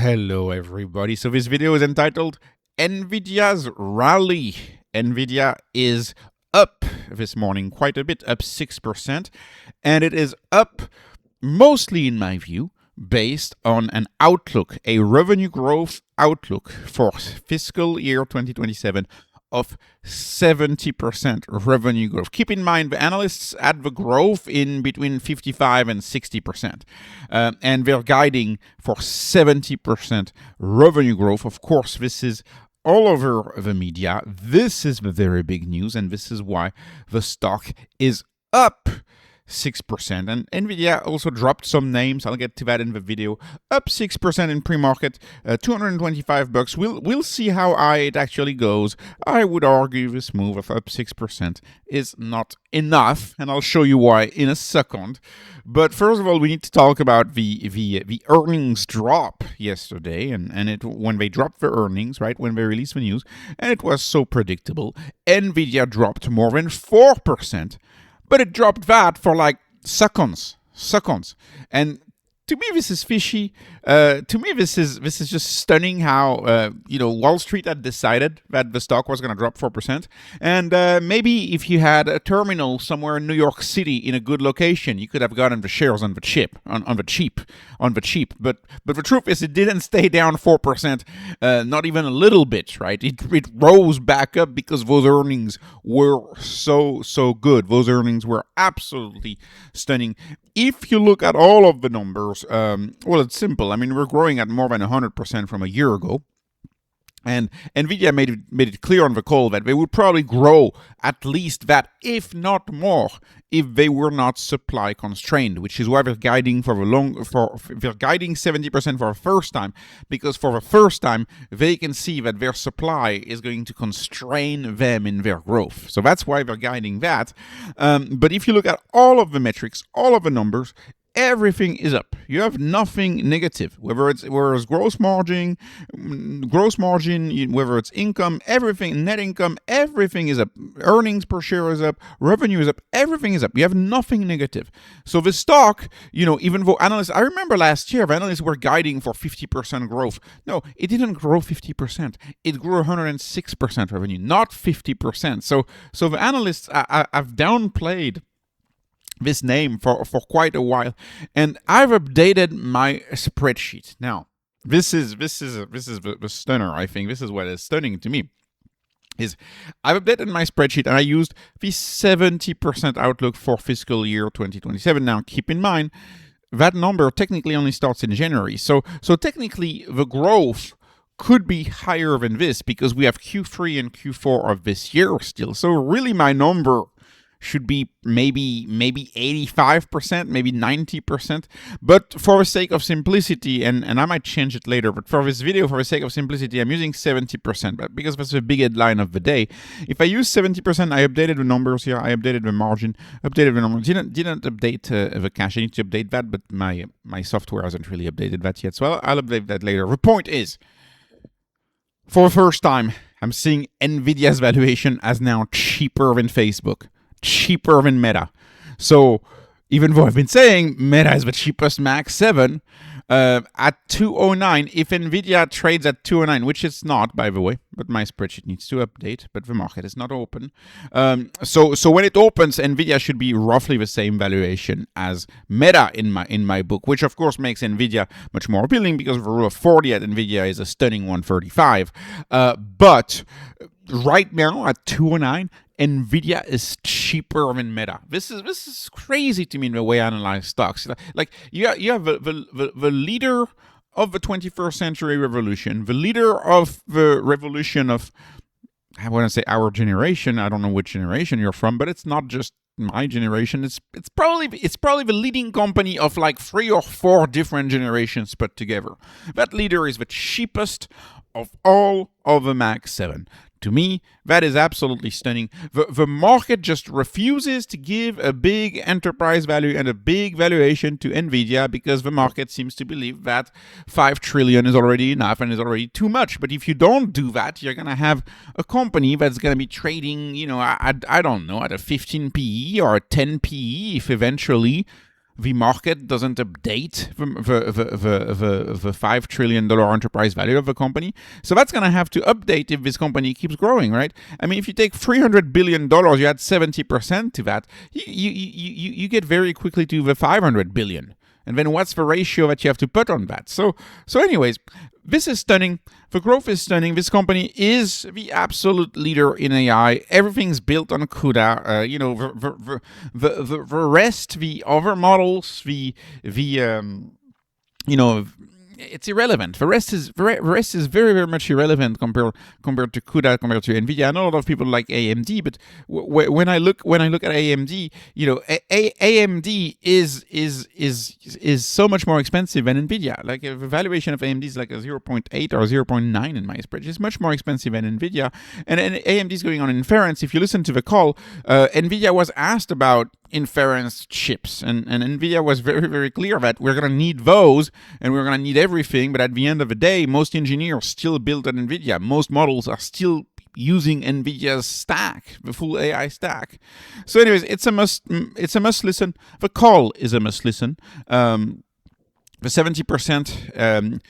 Hello everybody. So this video is entitled Nvidia's Rally. Nvidia is up this morning quite a bit, up 6%, and it is up mostly in my view based on an outlook, a revenue growth outlook for fiscal year 2027 of 70% revenue growth. Keep in mind, the analysts had the growth in between 55 and 60%, and they're guiding for 70% revenue growth. Of course, this is all over the media. This is the very big news, and this is why the stock is up 6%. And Nvidia also dropped some names. I'll get to that in the video. Up 6% in pre-market, $225. We'll see how high it actually goes. I would argue this move of up 6% is not enough, and I'll show you why in a second. But first of all, we need to talk about the earnings drop yesterday, and when they dropped the earnings, right, when they released the news, and it was so predictable. Nvidia dropped more than 4%. But it dropped that for like seconds. And to me, this is fishy. To me, this is just stunning how Wall Street had decided that the stock was going to drop 4%. And maybe if you had a terminal somewhere in New York City in a good location, you could have gotten the shares on the cheap. But the truth is, it didn't stay down 4%, not even a little bit, right? It rose back up because those earnings were so good. Those earnings were absolutely stunning. If you look at all of the numbers, well, it's simple. I mean, we're growing at more than 100% from a year ago. And Nvidia made it clear on the call that they would probably grow at least that, if not more, if they were not supply constrained, which is why they're guiding they're guiding 70% for the first time, because for the first time they can see that their supply is going to constrain them in their growth. So that's why they're guiding that. But if you look at all of the metrics, all of the numbers, everything is up. You have nothing negative. Whether it's gross margin, whether it's income, everything, net income, everything is up. Earnings per share is up. Revenue is up. Everything is up. You have nothing negative. So the stock, even though analysts, I remember last year, the analysts were guiding for 50% growth. No, it didn't grow 50%. It grew 106% revenue, not 50%. So the analysts have downplayed this name for quite a while, and I've updated my spreadsheet. Now, this is the stunner. I think this is what is stunning to me. Is I've updated my spreadsheet and I used the 70% outlook for fiscal year 2027. Now, keep in mind that number technically only starts in January, so technically the growth could be higher than this because we have Q3 and Q4 of this year still. So really, my number should be maybe 85%, maybe 90%. But for the sake of simplicity, and I might change it later, but for this video, for the sake of simplicity, I'm using 70%, but because that's the big headline of the day. If I use 70%, I updated the numbers here, I updated the margin, didn't update the cash. I need to update that, but my software hasn't really updated that yet, so I'll update that later. The point is, for the first time, I'm seeing Nvidia's valuation as now cheaper than Facebook. Cheaper than Meta. So even though I've been saying Meta is the cheapest Mac 7 at 209, if Nvidia trades at 209, which it's not, by the way, but my spreadsheet needs to update, but the market is not open. So when it opens, Nvidia should be roughly the same valuation as Meta in my book, which of course makes Nvidia much more appealing because the rule of 40 at Nvidia is a stunning 135. But right now at 209, Nvidia is cheaper than Meta. This is crazy to me in the way I analyze stocks. Like you have the leader of the 21st century revolution, the leader of the revolution of, I want to say our generation. I don't know which generation you're from, but it's not just my generation. It's probably the leading company of like 3 or 4 different generations put together. That leader is the cheapest of all of the Mac 7. To me, that is absolutely stunning. The market just refuses to give a big enterprise value and a big valuation to Nvidia because the market seems to believe that $5 trillion is already enough and is already too much. But if you don't do that, you're going to have a company that's going to be trading, I don't know, at a 15 PE or a 10 PE if eventually the market doesn't update the $5 trillion enterprise value of a company. So that's going to have to update if this company keeps growing, right? I mean, if you take $300 billion, you add 70% to that, you get very quickly to the $500 billion. And then what's the ratio that you have to put on that? So anyways, this is stunning. The growth is stunning. This company is the absolute leader in AI. Everything's built on CUDA. The rest, the other models, it's irrelevant. The rest is very, very much irrelevant compared to CUDA, compared to Nvidia. I know a lot of people like AMD, but when I look at AMD, AMD is so much more expensive than Nvidia. Like the valuation of AMD is like a 0.8 or 0.9 in my spreadsheet. It's much more expensive than Nvidia, and AMD is going on inference. If you listen to the call, Nvidia was asked about inference chips, and Nvidia was very, very clear that we're going to need those and we're going to need everything, but at the end of the day, most engineers still build on Nvidia. Most models are still using Nvidia's stack, the full AI stack. So anyways, it's a must listen. The call is a must listen. The 70%,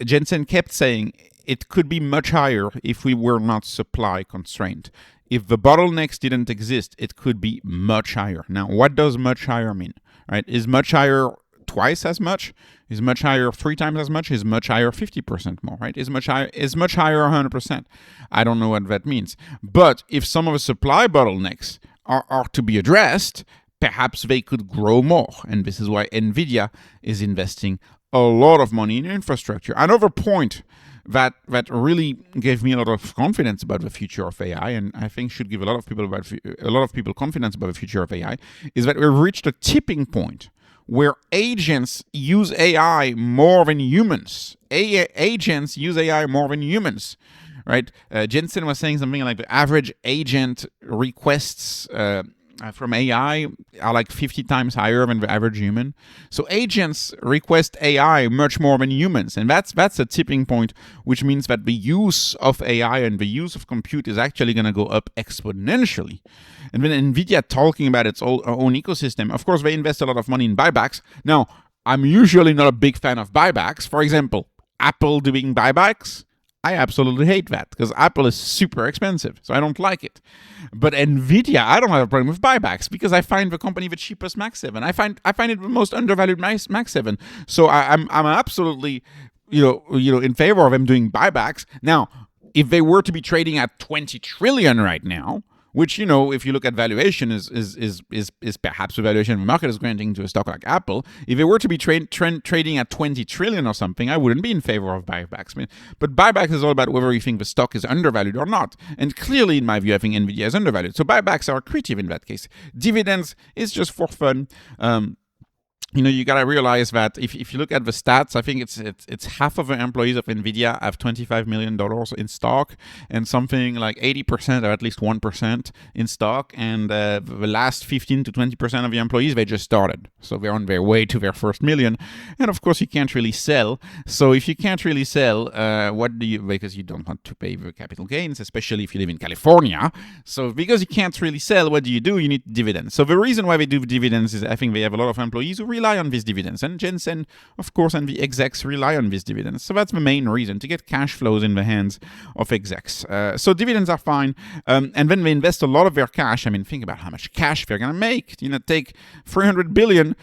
Jensen kept saying it could be much higher if we were not supply constrained. If the bottlenecks didn't exist, it could be much higher. Now, what does much higher mean? Right? Is much higher twice as much? Is much higher 3 times as much? Is much higher 50% more? Right? Is much higher 100%? I don't know what that means. But if some of the supply bottlenecks are to be addressed, perhaps they could grow more. And this is why Nvidia is investing a lot of money in infrastructure. Another point that really gave me a lot of confidence about the future of AI, and I think should give a lot of people confidence about the future of AI, is that we've reached a tipping point where agents use AI more than humans. Agents use AI more than humans, right? Jensen was saying something like the average agent requests from AI are like 50 times higher than the average human. So agents request AI much more than humans. And that's a tipping point, which means that the use of AI and the use of compute is actually going to go up exponentially. And then Nvidia talking about its own ecosystem, of course, they invest a lot of money in buybacks. Now, I'm usually not a big fan of buybacks. For example, Apple doing buybacks, I absolutely hate that because Apple is super expensive, so I don't like it. But Nvidia, I don't have a problem with buybacks because I find the company the cheapest Max 7. I find it the most undervalued Max 7. So I'm absolutely in favor of them doing buybacks. Now, if they were to be trading at 20 trillion right now, which, if you look at valuation, is perhaps the valuation the market is granting to a stock like Apple. If it were to be trading at 20 trillion or something, I wouldn't be in favor of buybacks. But buybacks is all about whether you think the stock is undervalued or not. And clearly, in my view, I think Nvidia is undervalued. So buybacks are accretive in that case. Dividends is just for fun. You got to realize that if you look at the stats, I think it's half of the employees of Nvidia have $25 million in stock, and something like 80% or at least 1% in stock. And the last 15 to 20% of the employees, they just started. So they're on their way to their first million. And of course, you can't really sell. So if you can't really sell, because you don't want to pay the capital gains, especially if you live in California. So because you can't really sell, what do? You need dividends. So the reason why they do dividends is I think they have a lot of employees who rely on these dividends, and Jensen, of course, and the execs rely on these dividends. So that's the main reason, to get cash flows in the hands of execs. So dividends are fine, and then they invest a lot of their cash. I mean, think about how much cash they're gonna make. Take 300 billion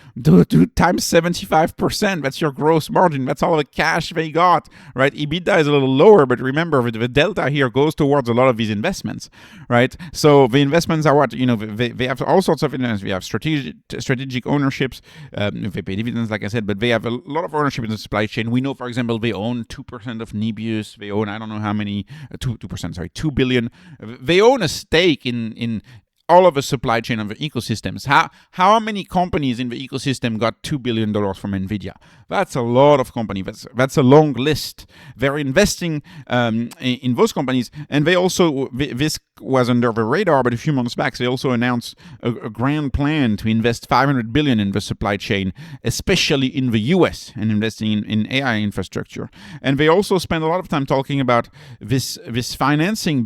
times 75%. That's your gross margin. That's all the cash they got, right? EBITDA is a little lower, but remember the delta here goes towards a lot of these investments, right? So the investments are what they have all sorts of investments. We have strategic ownerships. They pay dividends, like I said, but they have a lot of ownership in the supply chain. We know, for example, they own 2% of Nebius. They own, I don't know how many, 2 billion. They own a stake in all of the supply chain of the ecosystems. How many companies in the ecosystem got $2 billion from Nvidia? That's a lot of companies. That's a long list. They're investing in those companies, and they also, this was under the radar, but a few months back, they also announced a grand plan to invest $500 billion in the supply chain, especially in the US, and investing in AI infrastructure. And they also spend a lot of time talking about this financing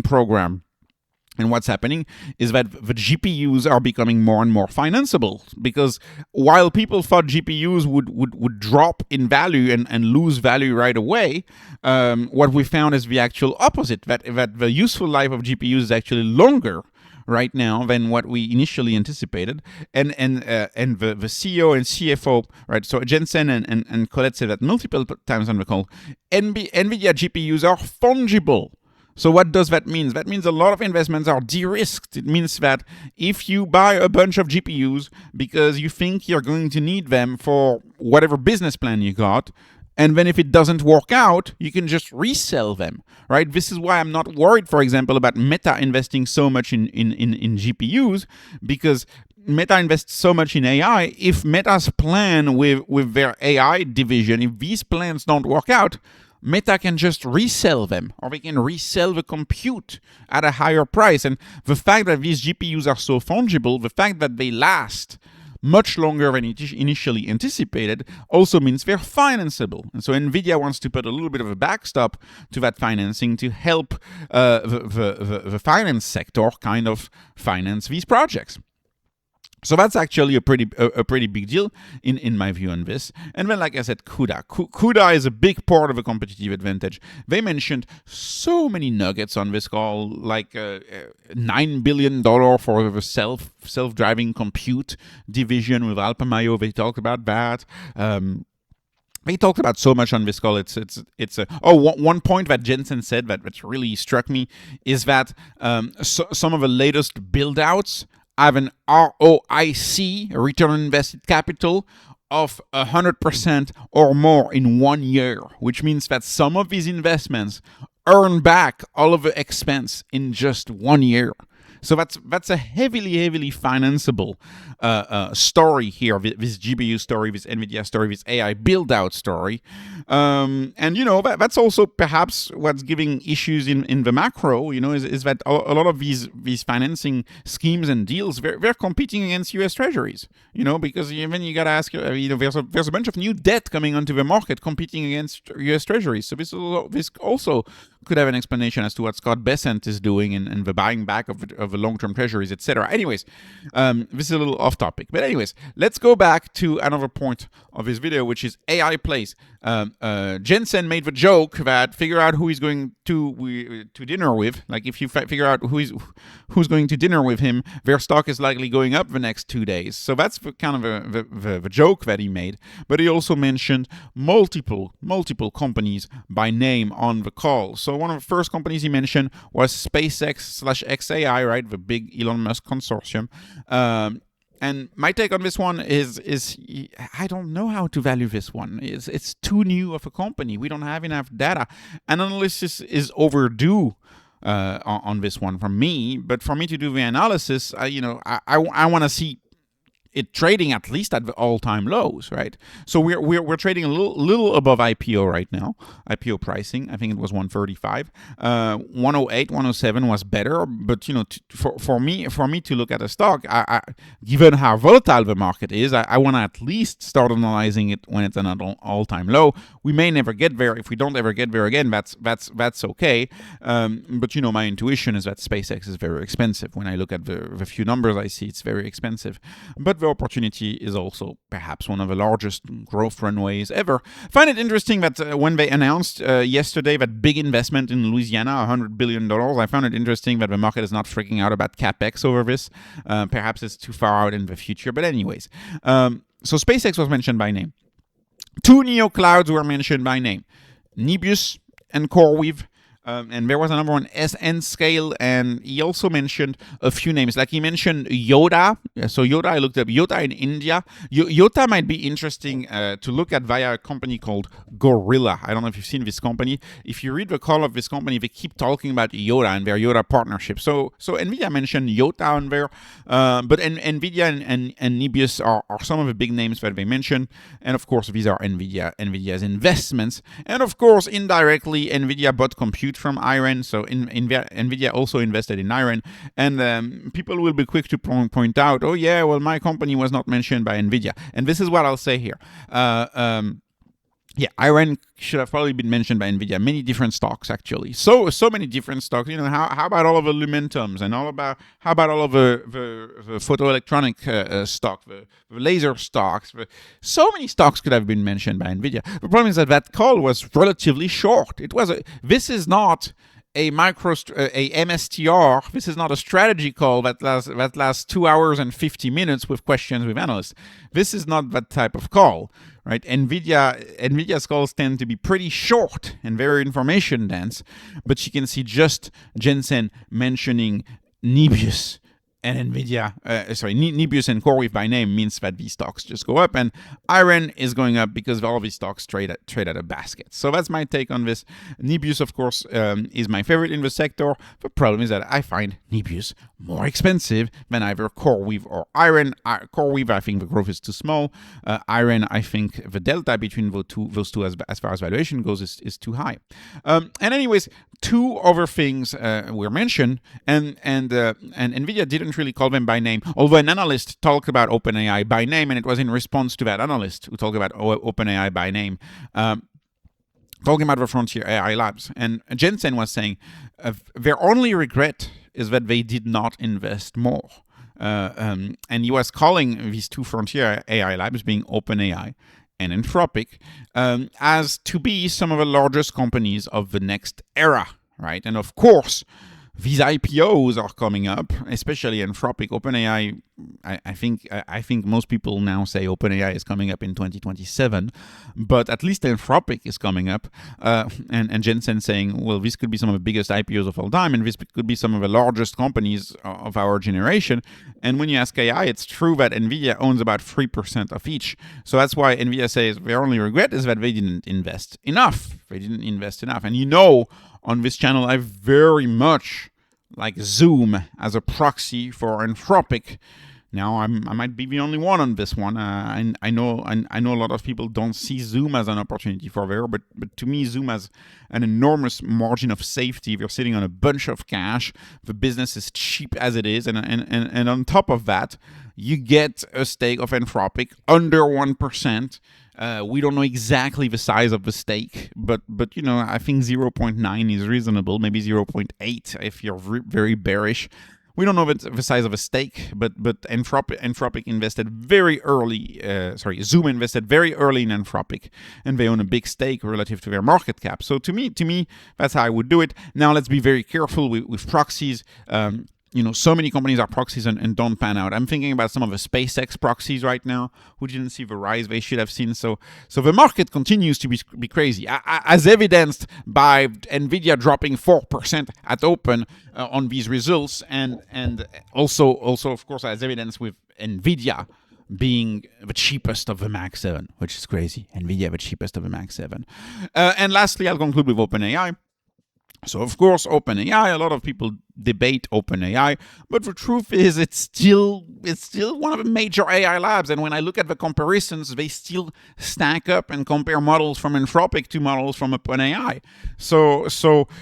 program And what's happening is that the GPUs are becoming more and more financeable, because while people thought GPUs would drop in value and lose value right away, what we found is the actual opposite, that the useful life of GPUs is actually longer right now than what we initially anticipated. And the CEO and CFO, right, so Jensen and Colette said that multiple times on the call, NVIDIA GPUs are fungible. So what does that mean? That means a lot of investments are de-risked. It means that if you buy a bunch of GPUs because you think you're going to need them for whatever business plan you got, and then if it doesn't work out, you can just resell them, right? This is why I'm not worried, for example, about Meta investing so much in GPUs, because Meta invests so much in AI. If Meta's plan with their AI division, if these plans don't work out, Meta can just resell them, or they can resell the compute at a higher price. And the fact that these GPUs are so fungible, the fact that they last much longer than initially anticipated, also means they're financeable. And so NVIDIA wants to put a little bit of a backstop to that financing to help the finance sector kind of finance these projects. So that's actually a pretty big deal in my view on this. And then, like I said, CUDA. CUDA is a big part of a competitive advantage. They mentioned so many nuggets on this call, like $9 billion for the self-driving compute division with Alpamayo. They talked about that. They talked about so much on this call. One point that Jensen said that really struck me is that some of the latest build-outs have an ROIC, return on invested capital, of 100% or more in 1 year, which means that some of these investments earn back all of the expense in just 1 year. So that's a heavily financeable story here, this GPU story, this NVIDIA story, this AI build-out story. And, that's also perhaps what's giving issues in the macro, is that a lot of these financing schemes and deals, they're competing against U.S. Treasuries, because even you got to ask, there's a bunch of new debt coming onto the market competing against U.S. Treasuries. So this also could have an explanation as to what Scott Bessent is doing and the buying back of the long-term treasuries, etc. Anyways, this is a little off topic. But anyways, let's go back to another point of this video, which is AI plays. Jensen made the joke that figure out who he's going to dinner with. Like if you figure out who's going to dinner with him, their stock is likely going up the next 2 days. So that's kind of the joke that he made. But he also mentioned multiple companies by name on the call. So one of the first companies he mentioned was SpaceX/xAI, right? The big Elon Musk consortium. And my take on this one is I don't know how to value this one. It's too new of a company. We don't have enough data. An analysis is overdue on this one from me. But for me to do the analysis, I want to see it trading at least at the all-time lows, right? So we're trading a little above IPO right now. IPO pricing, I think it was 135. 108, 107 was better, but for me to look at a stock, I given how volatile the market is, I want to at least start analyzing it when it's an all-time low. We may never get there. If we don't ever get there again, that's okay. But my intuition is that SpaceX is very expensive. When I look at the few numbers I see, it's very expensive. But the opportunity is also perhaps one of the largest growth runways ever. Find it interesting that when they announced yesterday that big investment in Louisiana, $100 billion, I found it interesting that the market is not freaking out about CapEx over this. Perhaps it's too far out in the future. But anyways, so SpaceX was mentioned by name. Two neo clouds were mentioned by name, Nebius and CoreWeave. And there was another one, Nscale, and he also mentioned a few names. Like he mentioned Yotta. So Yotta, I looked up Yotta in India. Yotta might be interesting to look at via a company called Gorilla. I don't know if you've seen this company. If you read the call of this company, they keep talking about Yotta and their Yotta partnership. So Nvidia mentioned Yotta on there, but Nvidia and Nebius are some of the big names that they mentioned. And of course, these are Nvidia's investments. And of course, indirectly, Nvidia bought compute from IREN, so Nvidia also invested in IREN, and people will be quick to point out, oh yeah, well my company was not mentioned by Nvidia, and this is what I'll say here. Yeah, IREN should have probably been mentioned by Nvidia. Many different stocks, actually. So many different stocks. How about all of the Lumentums and how about all of the photoelectronic stock, the laser stocks? So many stocks could have been mentioned by Nvidia. The problem is that call was relatively short. This is not a MSTR. This is not a strategy call that lasts 2 hours and 50 minutes with questions with analysts. This is not that type of call, right? Nvidia's calls tend to be pretty short and very information dense, but you can see Jensen mentioning Nebius and Nebius and CoreWeave by name means that these stocks just go up, and IREN is going up because all these stocks trade at a basket. So that's my take on this. Nebius, of course, is my favorite in the sector. The problem is that I find Nebius more expensive than either CoreWeave or IREN. CoreWeave, I think the growth is too small. IREN, I think the delta between those two as far as valuation goes is too high. And anyways, two other things were mentioned, and Nvidia didn't really call them by name, although an analyst talked about OpenAI by name, and it was in response to that analyst who talked about OpenAI by name, talking about the Frontier AI Labs. And Jensen was saying their only regret is that they did not invest more. And he was calling these two Frontier AI Labs, being OpenAI and Anthropic, as to be some of the largest companies of the next era, right? And of course, these IPOs are coming up, especially Anthropic. OpenAI, I think most people now say OpenAI is coming up in 2027, but at least Anthropic is coming up. And Jensen saying, well, this could be some of the biggest IPOs of all time, and this could be some of the largest companies of our generation. And when you ask AI, it's true that Nvidia owns about 3% of each. So that's why Nvidia says their only regret is that they didn't invest enough. And on this channel, I very much like Zoom as a proxy for Anthropic. Now, I might be the only one on this one. I know a lot of people don't see Zoom as an opportunity for there, but to me, Zoom has an enormous margin of safety. They're sitting on a bunch of cash. The business is cheap as it is, and on top of that, you get a stake of Anthropic under 1%. We don't know exactly the size of the stake, but I think 0.9 is reasonable, maybe 0.8 if you're very bearish. We don't know the size of a stake, but Anthropic invested very early. Zoom invested very early in Anthropic, and they own a big stake relative to their market cap. So to me, that's how I would do it. Now let's be very careful with proxies. So many companies are proxies and don't pan out. I'm thinking about some of the SpaceX proxies right now who didn't see the rise they should have seen. So the market continues to be crazy, as evidenced by Nvidia dropping 4% at open on these results, and also of course as evidence with Nvidia being the cheapest of the Mag 7, which is crazy. Nvidia the cheapest of the Mag 7. And lastly, I'll conclude with OpenAI. So, of course, OpenAI, a lot of people debate OpenAI, but the truth is it's still one of the major AI labs. And when I look at the comparisons, they still stack up and compare models from Anthropic to models from OpenAI. So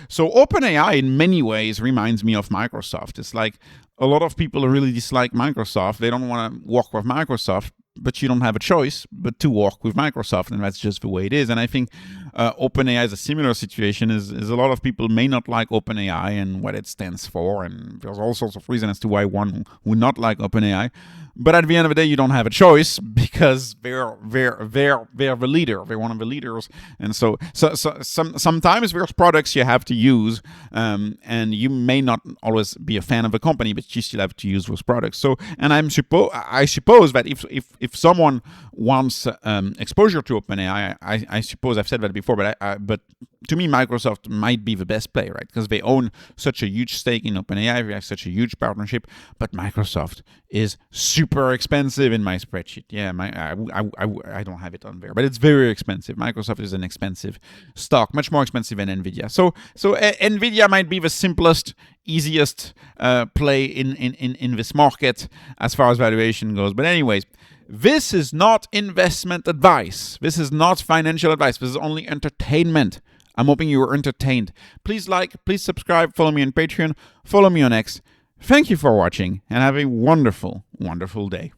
OpenAI in many ways reminds me of Microsoft. It's like a lot of people really dislike Microsoft. They don't want to work with Microsoft, but you don't have a choice but to work with Microsoft, and that's just the way it is. And I think OpenAI is a similar situation. Is a lot of people may not like OpenAI and what it stands for, and there's all sorts of reasons as to why one would not like OpenAI. But at the end of the day, you don't have a choice because they're the leader. They're one of the leaders, and so sometimes there's products you have to use, and you may not always be a fan of a company, but you still have to use those products. So, and I suppose that if someone wants exposure to OpenAI, I suppose I've said that before, but to me, Microsoft might be the best play, right? Because they own such a huge stake in OpenAI, they have such a huge partnership, but Microsoft is super expensive in my spreadsheet. Yeah, I don't have it on there, but it's very expensive. Microsoft is an expensive stock, much more expensive than Nvidia. So Nvidia might be the simplest, easiest play in this market as far as valuation goes. But anyways, this is not investment advice. This is not financial advice. This is only entertainment. I'm hoping you were entertained. Please like, please subscribe, follow me on Patreon, follow me on X. Thank you for watching, and have a wonderful, wonderful day.